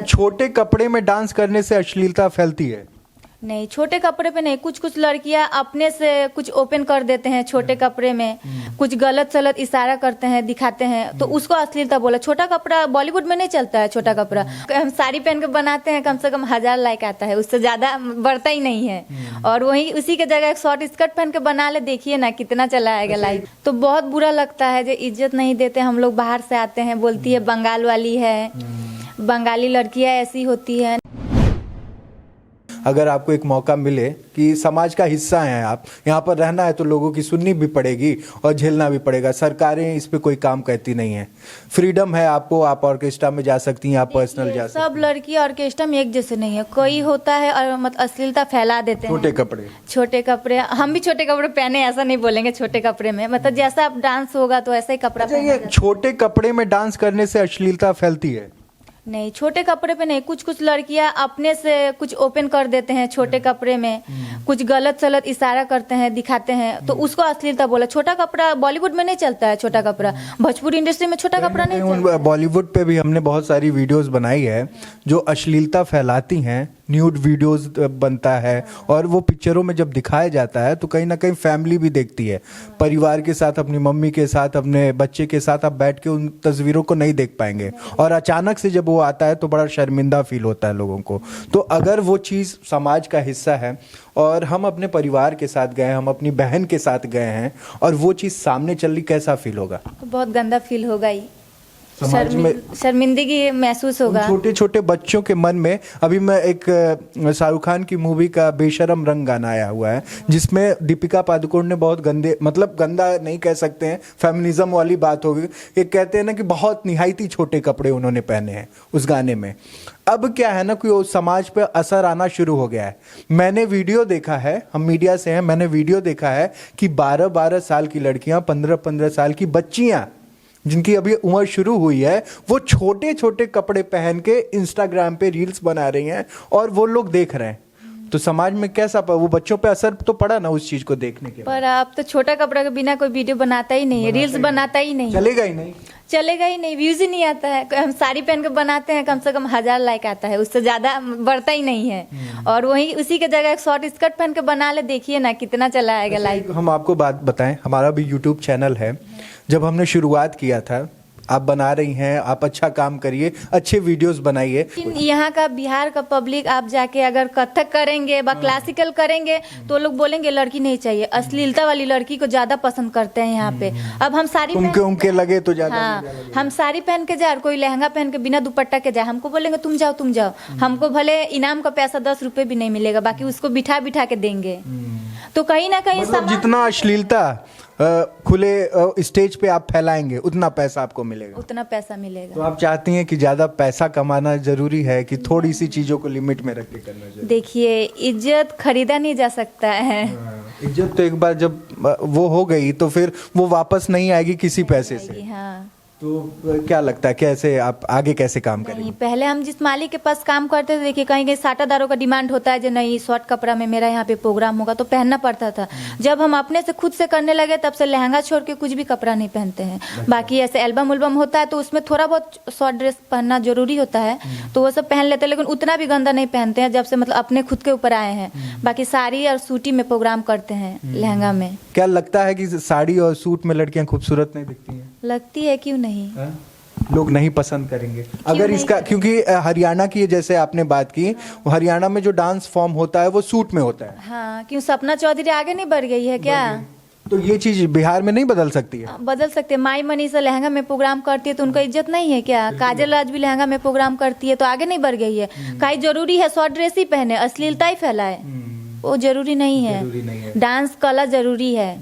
छोटे कपड़े में डांस करने से अश्लीलता फैलती है? नहीं, छोटे कपड़े पे नहीं। कुछ कुछ लड़कियां अपने से कुछ ओपन कर देते हैं छोटे कपड़े में, कुछ गलत सलत इशारा करते हैं, दिखाते हैं, तो उसको अश्लीलता बोला। छोटा कपड़ा बॉलीवुड में नहीं चलता है छोटा कपड़ा। हम साड़ी पहन के बनाते हैं, कम से कम 1000 लाइक आता है, उससे ज्यादा बढ़ता ही नहीं है। और वही उसी के जगह एक शॉर्ट स्कर्ट पहन के बना ले, देखिए ना कितना चला आएगा लाइक। तो बहुत बुरा लगता है, जो इज्जत नहीं देते। हम लोग बाहर से आते हैं, बोलती है बंगाल वाली है, बंगाली लड़कियां ऐसी होती है। अगर आपको एक मौका मिले कि समाज का हिस्सा हैं आप, यहाँ पर रहना है, तो लोगों की सुननी भी पड़ेगी और झेलना भी पड़ेगा। सरकारें इस पे कोई काम कहती नहीं है। फ्रीडम है आपको, आप ऑर्केस्ट्रा में जा सकती हैं, आप पर्सनल जा सकती हैं। सब लड़की ऑर्केस्ट्रा में एक जैसे नहीं है। कोई होता है और मतलब अश्लीलता फैला देते हैं। छोटे कपड़े, हम भी छोटे कपड़े पहने, ऐसा नहीं बोलेंगे छोटे कपड़े में, मतलब जैसा आप डांस होगा तो ऐसा ही कपड़ा पहना ये छोटे कपड़े में डांस करने से अश्लीलता फैलती है? नहीं, छोटे कपड़े पे नहीं। कुछ कुछ लड़कियां अपने से कुछ ओपन कर देते हैं छोटे कपड़े में, कुछ गलत सलत इशारा करते हैं, दिखाते हैं, तो उसको अश्लीलता बोला। छोटा कपड़ा बॉलीवुड में नहीं चलता है छोटा कपड़ा। भोजपुरी इंडस्ट्री में छोटा कपड़ा नहीं चलता। बॉलीवुड पे भी हमने बहुत सारी वीडियोस बनाई है जो अश्लीलता फैलाती हैं। न्यूड वीडियोस बनता है और वो पिक्चरों में जब दिखाया जाता है तो कहीं ना कहीं फैमिली भी देखती है। परिवार के साथ, अपनी मम्मी के साथ, अपने बच्चे के साथ आप बैठ के उन तस्वीरों को नहीं देख पाएंगे, और अचानक से जब वो आता है तो बड़ा शर्मिंदा फील होता है लोगों को। तो अगर वो चीज़ समाज का हिस्सा है और हम अपने परिवार के साथ गए, हम अपनी बहन के साथ गए हैं और वो चीज़ सामने चल रही, कैसा फील होगा? तो बहुत गंदा फील होगा ही, समाज में शर्मिंदगी महसूस होगा। छोटे छोटे बच्चों के मन में। अभी मैं एक शाहरुख खान की मूवी का बेशरम रंग गाना आया हुआ है, जिसमें दीपिका पादुकोण ने बहुत गंदे, मतलब गंदा नहीं कह सकते हैं, फेमिनिज्म वाली बात होगी, ये कहते हैं ना कि बहुत निहायती छोटे कपड़े उन्होंने पहने हैं उस गाने में। अब क्या है ना कि वो समाज पे असर आना शुरू हो गया है। मैंने वीडियो देखा है, हम मीडिया से हैं, मैंने वीडियो देखा है कि 12-12 साल की लड़कियां, 15-15 साल की बच्चियां जिनकी अभी उम्र शुरू हुई है, वो छोटे छोटे कपड़े पहन के इंस्टाग्राम पे रील्स बना रही हैं और वो लोग देख रहे हैं। तो समाज में कैसा वो बच्चों पे असर तो पड़ा ना उस चीज को देखने के बाद। पर आप तो छोटा कपड़ा के बिना कोई वीडियो बनाता ही नहीं है, रील्स बनाता ही नहीं, चलेगा ही नहीं, चलेगा ही नहीं, व्यूज ही नहीं आता है। हम साड़ी पहन के बनाते हैं, कम से कम 1000 लाइक आता है, उससे ज्यादा बढ़ता ही नहीं है। और वही उसी के जगह एक शॉर्ट स्कर्ट पहन के बना ले, देखिए ना कितना चला आएगा लाइक। हम आपको बात बताएं, हमारा भी यूट्यूब चैनल है। जब हमने शुरुआत किया था, आप बना रही हैं, आप अच्छा काम करिए, अच्छे वीडियोस बनाइए। यहाँ का बिहार का पब्लिक, आप जाके अगर कथक करेंगे व क्लासिकल करेंगे तो लोग बोलेंगे लड़की नहीं चाहिए। अश्लीलता वाली लड़की को ज्यादा पसंद करते हैं यहाँ पे। अब हम साड़ी उनके लगे तो ज्यादा। हाँ, हम साड़ी पहन के जाए, कोई लहंगा पहन के बिना दुपट्टा के जाए, हमको बोलेंगे तुम जाओ तुम जाओ। हमको भले इनाम का पैसा 10 रुपए भी नहीं मिलेगा, बाकी उसको बिठा बिठा के देंगे। तो कहीं ना कहीं मतलब जितना अश्लीलता खुले स्टेज पे आप फैलाएंगे, उतना पैसा आपको मिलेगा, उतना पैसा मिलेगा। तो आप चाहती हैं कि ज्यादा पैसा कमाना जरूरी है कि थोड़ी सी चीजों को लिमिट में रख के करना चाहिए? देखिए, इज्जत खरीदा नहीं जा सकता है। इज्जत तो एक बार जब वो हो गई तो फिर वो वापस नहीं आएगी किसी पैसे से। हाँ, तो क्या लगता है कैसे आप आगे कैसे काम करेंगे? पहले हम जिस मालिक के पास काम करते थे, देखिए कहीं कहीं साटादारों का डिमांड होता है जो नहीं शॉर्ट कपड़ा में मेरा यहाँ पे प्रोग्राम होगा, तो पहनना पड़ता था। जब हम अपने से खुद से करने लगे, तब से लहंगा छोड़ के कुछ भी कपड़ा नहीं पहनते हैं। बाकी ऐसे एल्बम उल्बम होता है तो उसमें थोड़ा बहुत शॉर्ट ड्रेस पहनना जरूरी होता है, तो वो सब पहन लेते हैं, लेकिन उतना भी गंदा नहीं पहनते हैं जब से मतलब अपने खुद के ऊपर आए हैं। बाकी साड़ी और सूटी में प्रोग्राम करते हैं, लहंगा में। क्या लगता है कि साड़ी और सूट में लड़कियां खूबसूरत नहीं दिखती हैं? लगती है, क्यों नहीं? लोग नहीं पसंद करेंगे अगर इसका, क्योंकि हरियाणा की जैसे आपने बात की, हरियाणा में जो डांस फॉर्म होता है वो सूट में होता है। हाँ, क्यों सपना चौधरी आगे नहीं बढ़ गई है क्या? तो ये चीज बिहार में नहीं बदल सकती है? बदल सकते हैं। माई मनीषा लहंगा में प्रोग्राम करती है तो उनका इज्जत नहीं है क्या? काजल राज भी लहंगा में प्रोग्राम करती है तो आगे नहीं बढ़ गई है? कहीं जरूरी है शॉर्ट ड्रेस ही पहने, अश्लीलता ही फैलाए? वो जरूरी नहीं है। डांस कला जरूरी है।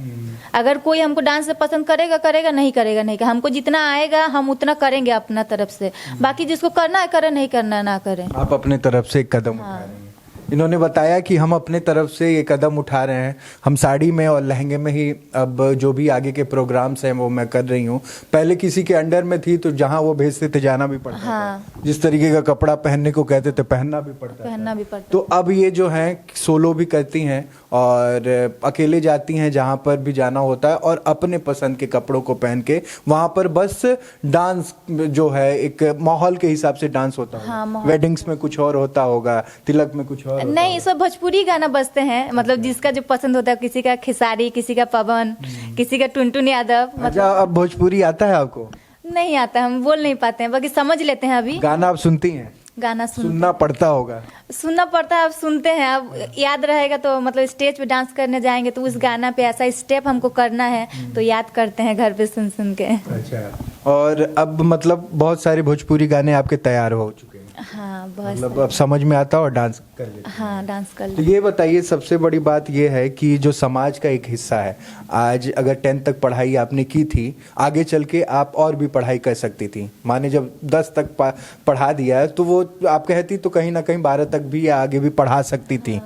अगर कोई हमको डांस से पसंद करेगा करेगा, नहीं करेगा नहीं। हमको जितना आएगा हम उतना करेंगे अपना तरफ से, बाकी जिसको करना है करे, नहीं करना ना करें। आप अपने तरफ से एक कदम उठा रहे हैं। इन्होंने बताया कि हम अपने तरफ से ये कदम उठा रहे हैं, हम साड़ी में और लहंगे में ही अब जो भी आगे के प्रोग्राम्स हैं वो मैं कर रही हूँ। पहले किसी के अंडर में थी तो जहाँ वो भेजते थे जाना भी पड़ता था, जिस तरीके का कपड़ा पहनने को कहते थे पहनना भी पड़ता। तो अब ये जो है सोलो भी करती हैं और अकेले जाती हैं जहाँ पर भी जाना होता है और अपने पसंद के कपड़ों को पहन के वहाँ पर बस डांस जो है एक माहौल के हिसाब से डांस होता है। वेडिंग्स में कुछ और होता होगा, तिलक में कुछ और नहीं, सब भोजपुरी गाना बजते हैं, मतलब जिसका जो पसंद होता है, किसी का खेसारी, किसी का पवन, किसी का टुनटुन यादव। मतलब अब भोजपुरी आता है आपको? नहीं आता, हम बोल नहीं पाते हैं, बाकी समझ लेते हैं। अभी गाना आप सुनती हैं? गाना सुनना पड़ता होगा। सुनना पड़ता है, अब सुनते हैं। अब याद रहेगा तो मतलब स्टेज पे डांस करने जाएंगे तो उस गाना पे ऐसा स्टेप हमको करना है तो याद करते हैं घर पे सुन सुन के। अच्छा, और अब मतलब बहुत सारे भोजपुरी गाने आपके तैयार हो चुके हैं? हाँ, बहुत मतलब अब समझ में आता और डांस कर लेते हैं? हाँ, डांस कर तो लेते। ये बताइए, सबसे बड़ी बात ये है कि जो समाज का एक हिस्सा है, आज अगर 10th तक पढ़ाई आपने की थी, आगे चल के आप और भी पढ़ाई कर सकती थी। माने जब 10 तक पढ़ा दिया है तो वो आप कहती तो कहीं ना कहीं 12 तक भी या आगे भी पढ़ा सकती थी।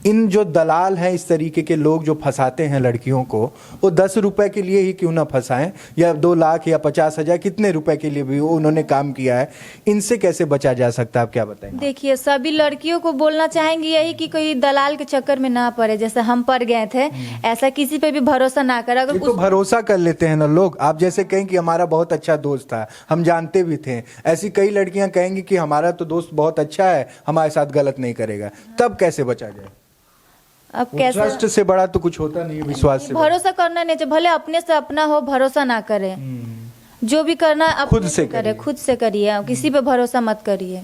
इन जो दलाल हैं, इस तरीके के लोग जो फंसाते हैं लड़कियों को, वो 10 रुपए के लिए ही क्यों ना फंसाएं, या 2 लाख या 50,000 कितने रुपए के लिए भी उन्होंने काम किया है, इनसे कैसे बचा जा सकता है, आप क्या बताएंगे? देखिए, सभी लड़कियों को बोलना चाहेंगे यही कि कोई दलाल के चक्कर में ना पड़े, जैसे हम पड़ गए थे। ऐसा किसी पे भी भरोसा ना करे। अगर तो भरोसा कर लेते हैं ना लोग। आप जैसे कहें कि हमारा बहुत अच्छा दोस्त था, हम जानते भी थे, ऐसी कई लड़कियां कहेंगी कि हमारा तो दोस्त बहुत अच्छा है, हमारे साथ गलत नहीं करेगा, तब कैसे बचा जाए? अब कैसे? ट्रस्ट से बड़ा तो कुछ होता नहीं, विश्वास से भरोसा करना नहीं चाहिए, भले अपने से अपना हो, भरोसा ना करे। जो भी करना अपने से करे, खुद से करिए, किसी पे भरोसा मत करिए।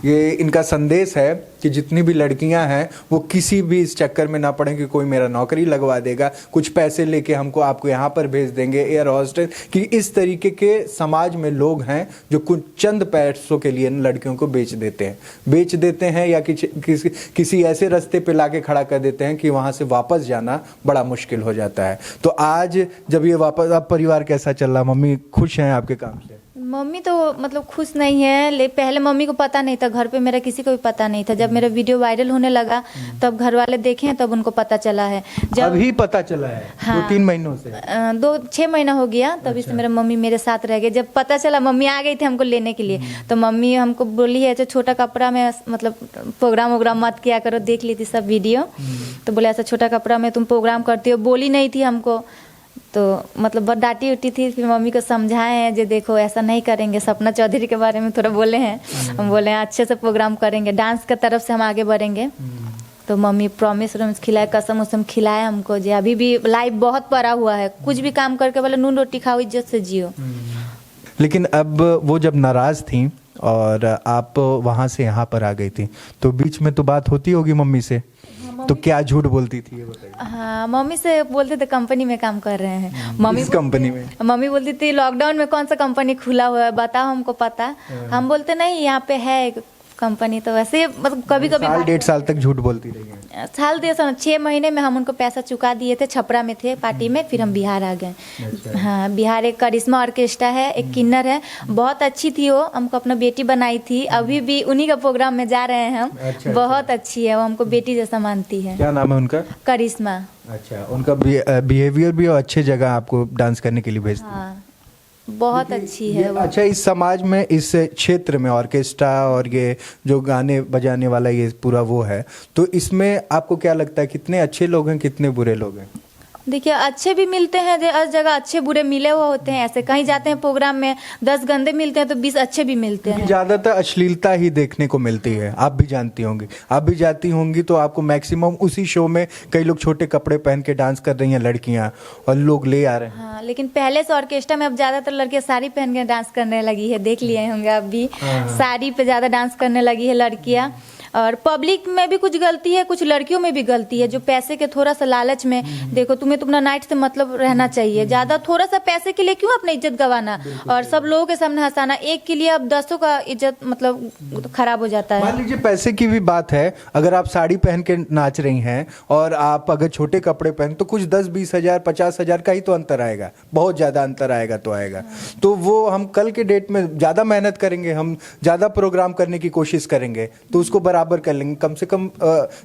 ये इनका संदेश है कि जितनी भी लड़कियां हैं वो किसी भी इस चक्कर में ना पड़े कि कोई मेरा नौकरी लगवा देगा, कुछ पैसे लेके हमको आपको यहाँ पर भेज देंगे, एयर हॉस्टेस, कि इस तरीके के समाज में लोग हैं जो कुछ चंद पैसों के लिए लड़कियों को बेच देते हैं या किसी ऐसे रास्ते पे लाके खड़ा कर देते हैं कि वहां से वापस जाना बड़ा मुश्किल हो जाता है। तो आज जब ये वापस, अब परिवार कैसा चल रहा? मम्मी खुश हैं आपके काम से? मम्मी तो मतलब खुश नहीं है। पहले मम्मी को पता नहीं था, घर पे मेरा किसी को भी पता नहीं था। जब मेरा वीडियो वायरल होने लगा तब घर वाले देखे तब उनको पता चला है। जब अभी पता चला है? हाँ, 2-3 महीनों से? 6 महीना हो गया, तभी से मेरा मम्मी मेरे साथ रह गए। जब पता चला, मम्मी आ गई थी हमको लेने के लिए, तो मम्मी हमको बोली है जो छोटा कपड़ा में मतलब प्रोग्राम वोग्राम मत किया करो, देख ली थी सब वीडियो, तो बोले ऐसा छोटा कपड़ा में तुम प्रोग्राम करती हो, बोली नहीं थी हमको, तो मतलब बहुत डांटी उठी थी। फिर मम्मी को समझाए हैं जो देखो ऐसा नहीं करेंगे। सपना चौधरी के बारे में थोड़ा बोले हैं, हम बोले हैं अच्छे से प्रोग्राम करेंगे, डांस की तरफ से हम आगे बढ़ेंगे। तो मम्मी प्रॉमिस खिलाए, कसम उसम खिलाए हमको जो अभी भी लाइफ बहुत पड़ा हुआ है, कुछ भी काम करके बोले नून रोटी खाओ, इज्जत से जियो। लेकिन अब वो जब नाराज थी और आप वहां से यहाँ पर आ गई थी, तो बीच में तो बात होती होगी मम्मी से, तो क्या झूठ बोलती थी ये बताइए? हाँ, मम्मी से बोलते थे कंपनी में काम कर रहे हैं। मम्मी इस कंपनी में? मम्मी बोलती थी लॉकडाउन में कौन सा कंपनी खुला हुआ है बताओ, हमको पता। हम बोलते नहीं यहाँ पे है एक कंपनी। तो वैसे मतलब कभी कभी 1.5 साल तक झूठ बोलती रही है? साल 6 महीने में हम उनको पैसा चुका दिए थे। छपरा में थे पार्टी में, फिर हम बिहार आ गए। हाँ, बिहार एक करिश्मा ऑर्केस्ट्रा है, एक किन्नर है, बहुत अच्छी थी वो, हमको अपना बेटी बनाई थी। अभी भी उन्हीं का प्रोग्राम में जा रहे हैं हम। बहुत अच्छी है वो, हमको बेटी जैसा मानती है। क्या नाम है उनका? करिश्मा। अच्छा, उनका बिहेवियर भी अच्छे जगह आपको डांस करने के लिए भेजती है? हाँ, बहुत अच्छी है वो। अच्छा, इस समाज में, इस क्षेत्र में ऑर्केस्ट्रा और ये जो गाने बजाने वाला ये पूरा वो है, तो इसमें आपको क्या लगता है कितने अच्छे लोग हैं, कितने बुरे लोग हैं? देखिए, अच्छे भी मिलते हैं, हर जगह अच्छे बुरे मिले हुए होते हैं। ऐसे कहीं जाते हैं प्रोग्राम में 10 गंदे मिलते हैं तो 20 अच्छे भी मिलते हैं। ज्यादातर अश्लीलता ही देखने को मिलती है, आप भी जानती होंगी, आप भी जाती होंगी, तो आपको मैक्सिमम उसी शो में कई लोग छोटे कपड़े पहन के डांस कर रही हैं लड़कियां, और लोग ले आ रहे हैं। हाँ, लेकिन पहले से ऑर्केस्ट्रा में अब ज्यादातर लड़कियां साड़ी पहन के डांस करने लगी है, देख लिए होंगे आप भी। साड़ी पे ज्यादा डांस करने लगी है लड़कियां। और पब्लिक में भी कुछ गलती है, कुछ लड़कियों में भी गलती है, जो पैसे के थोड़ा सा लालच में, देखो तुम्हें तुम्हारा नाइट से मतलब रहना चाहिए, ज्यादा थोड़ा सा पैसे के लिए क्यों अपनी इज्जत गंवाना और सब लोगों के सामने हंसाना। एक के लिए अब 10 का इज्जत मतलब खराब हो जाता है। मान लीजिए पैसे की भी बात है, अगर आप साड़ी पहन के नाच रही हैं और आप अगर छोटे कपड़े पहन, तो कुछ 10-20 हजार 50 हजार का ही तो अंतर आएगा, बहुत ज्यादा अंतर आएगा तो आएगा। तो वो हम कल के डेट में ज्यादा मेहनत करेंगे, हम ज्यादा प्रोग्राम करने की कोशिश करेंगे, तो उसको बराबर बराबर कर लेंगे, कम से कम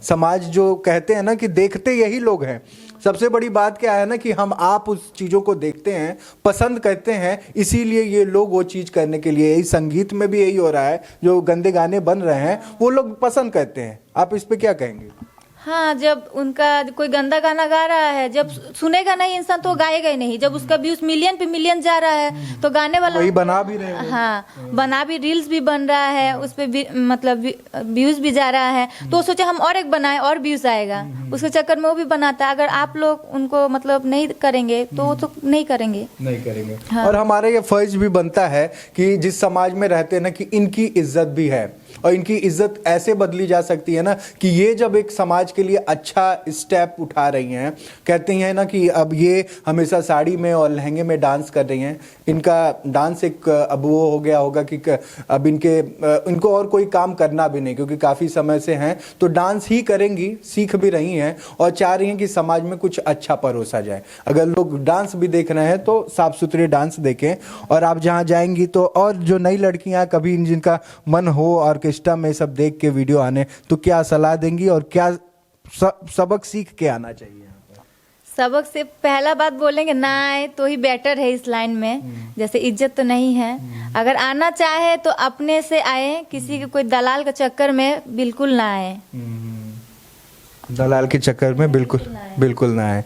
समाज जो कहते हैं ना कि देखते यही लोग हैं। सबसे बड़ी बात क्या है ना कि हम आप उस चीज़ों को देखते हैं, पसंद करते हैं, इसीलिए ये लोग वो चीज़ करने के लिए, यही संगीत में भी यही हो रहा है, जो गंदे गाने बन रहे हैं वो लोग पसंद करते हैं। आप इस पे क्या कहेंगे? हाँ, जब उनका कोई गंदा गाना गा रहा है, जब सुनेगा नहीं इंसान तो गाएगा ही नहीं। जब उसका व्यूज मिलियन पे मिलियन जा रहा है तो गाने वाला वही बना भी रहे हैं। हाँ, बना भी, रील्स भी बन रहा है, उस पे मतलब व्यूज भी जा रहा है, तो सोचे हम और एक बनाए और व्यूज आएगा, उसके चक्कर में वो भी बनाता है। अगर आप लोग उनको मतलब नहीं करेंगे तो वो तो नहीं करेंगे। हाँ। और हमारा ये फर्ज भी बनता है कि जिस समाज में रहते हैं ना कि इनकी इज्जत भी है, और इनकी इज्जत ऐसे बदली जा सकती है ना कि ये जब एक समाज के लिए अच्छा स्टेप उठा रही हैं, कहते हैं ना कि अब ये हमेशा साड़ी में और लहंगे में डांस कर रही हैं, इनका डांस एक अब वो हो गया होगा कि अब इनको और कोई काम करना भी नहीं, क्योंकि काफ़ी समय से हैं तो डांस ही करेंगी, सीख भी रही हैं और चाह रही हैं कि समाज में कुछ अच्छा परोसा जाए। अगर लोग डांस भी देख रहे हैं तो साफ सुथरे डांस देखें। और आप जहाँ जाएंगी तो और जो नई लड़कियाँ कभी जिनका मन हो ऑर्केस्ट्रा में सब देख के वीडियो आने, तो क्या सलाह देंगी और क्या सबक सीख के आना चाहिए? सबक से पहला बात बोलेंगे ना आए तो ही बेटर है इस लाइन में, जैसे इज्जत तो नहीं है। अगर आना चाहे तो अपने से आए, किसी के कोई दलाल के चक्कर में बिल्कुल ना आए। दलाल के चक्कर में बिल्कुल ना आए।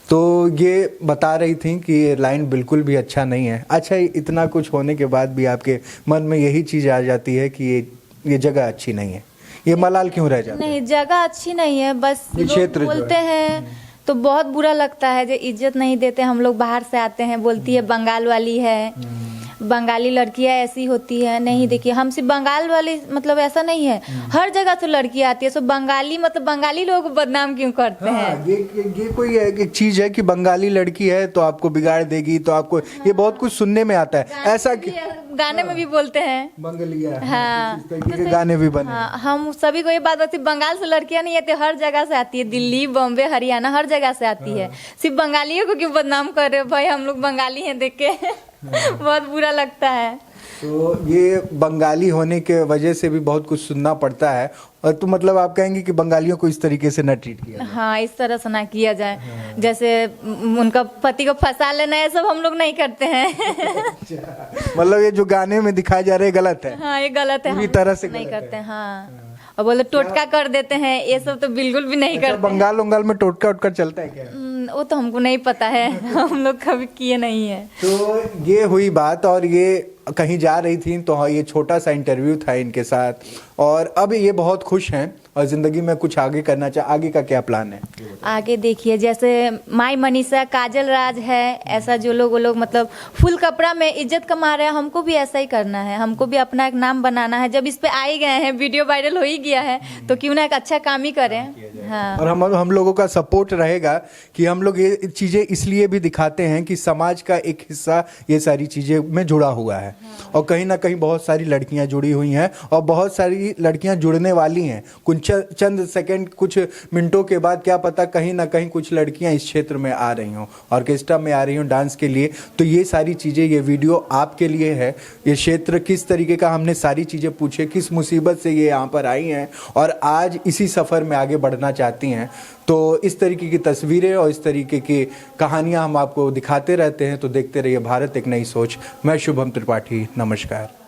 तो ये बता रही थी कि ये लाइन बिल्कुल भी अच्छा नहीं है। अच्छा, इतना कुछ होने के बाद भी आपके मन में यही चीज आ जाती है कि ये जगह अच्छी नहीं है, ये मलाल क्यों रह जाता है? नहीं, जगह अच्छी नहीं है, बस लोग बोलते हैं तो बहुत बुरा लगता है, जो इज्जत नहीं देते। हम लोग बाहर से आते हैं, बोलती है बंगाल वाली है, बंगाली लड़कियां ऐसी होती है। नहीं, देखिए हम सिर्फ बंगाल वाली मतलब ऐसा नहीं है, हर जगह से लड़कियां आती है। सो बंगाली मतलब बंगाली लोगों को बदनाम क्यों करते हैं? ये कोई एक चीज है कि बंगाली लड़की है तो आपको बिगाड़ देगी, तो आपको ये बहुत कुछ सुनने में आता है। ऐसा गाने में भी बोलते हैं बंगलिया, हाँ, के गाने भी बने। हाँ, हम सभी को ये बात होती है, बंगाल से लड़कियां नहीं आती, हर जगह से आती है, दिल्ली, बॉम्बे, हरियाणा, हर जगह से आती है। सिर्फ बंगालियों को क्यों बदनाम कर रहे हो भाई? हम लोग बंगाली हैं देख के बहुत बुरा लगता है। तो ये बंगाली होने के वजह से भी बहुत कुछ सुनना पड़ता है। और तो मतलब आप कहेंगे कि बंगालियों को इस तरीके से न ट्रीट किया जाए? हाँ, इस तरह से ना किया जाए। जैसे उनका पति को फंसा लेना, ये सब हम लोग नहीं करते हैं। मतलब ये जो गाने में दिखाया जा रहा है गलत है? हाँ, ये गलत है, पूरी तरह से नहीं करते हैं। हाँ, और बोले टोटका कर देते हैं, ये सब तो बिल्कुल भी नहीं करते। बंगाल में टोटका उटका चलता है क्या? वो तो हमको नहीं पता है, हम लोग कभी किए नहीं है। तो ये हुई बात, और ये कहीं जा रही थी तो हाँ, ये छोटा सा इंटरव्यू था इनके साथ, और अब ये बहुत खुश हैं और जिंदगी में कुछ आगे करना चाहे। आगे का क्या प्लान है? आगे देखिए, जैसे माई मनीषा, काजल राज है, ऐसा जो लोग, वो लोग मतलब फुल कपड़ा में इज्जत कमा रहे हैं, हमको भी ऐसा ही करना है, हमको भी अपना एक नाम बनाना है। जब इस पे आ ही गए हैं, वीडियो वायरल हो ही गया है, तो क्यों ना एक अच्छा काम ही करें। हाँ, और हम लोगों का सपोर्ट रहेगा कि हम लोग ये चीजें इसलिए भी दिखाते हैं कि समाज का एक हिस्सा ये सारी चीजें में जुड़ा हुआ है। और कहीं ना कहीं बहुत सारी लड़कियां जुड़ी हुई हैं और बहुत सारी लड़कियां जुड़ने वाली हैं। कुछ चंद सेकंड, कुछ मिनटों के बाद क्या पता कहीं ना कहीं कुछ लड़कियां इस क्षेत्र में आ रही हों, ऑर्केस्ट्रा में आ रही हों डांस के लिए। तो ये सारी चीज़ें, ये वीडियो आपके लिए है। ये क्षेत्र किस तरीके का, हमने सारी चीज़ें पूछे, किस मुसीबत से ये यहाँ पर आई हैं और आज इसी सफ़र में आगे बढ़ना चाहती हैं। तो इस तरीके की तस्वीरें और इस तरीके की कहानियाँ हम आपको दिखाते रहते हैं। तो देखते रहिए भारत एक नई सोच। मैं शुभम त्रिपाठी, नमस्कार।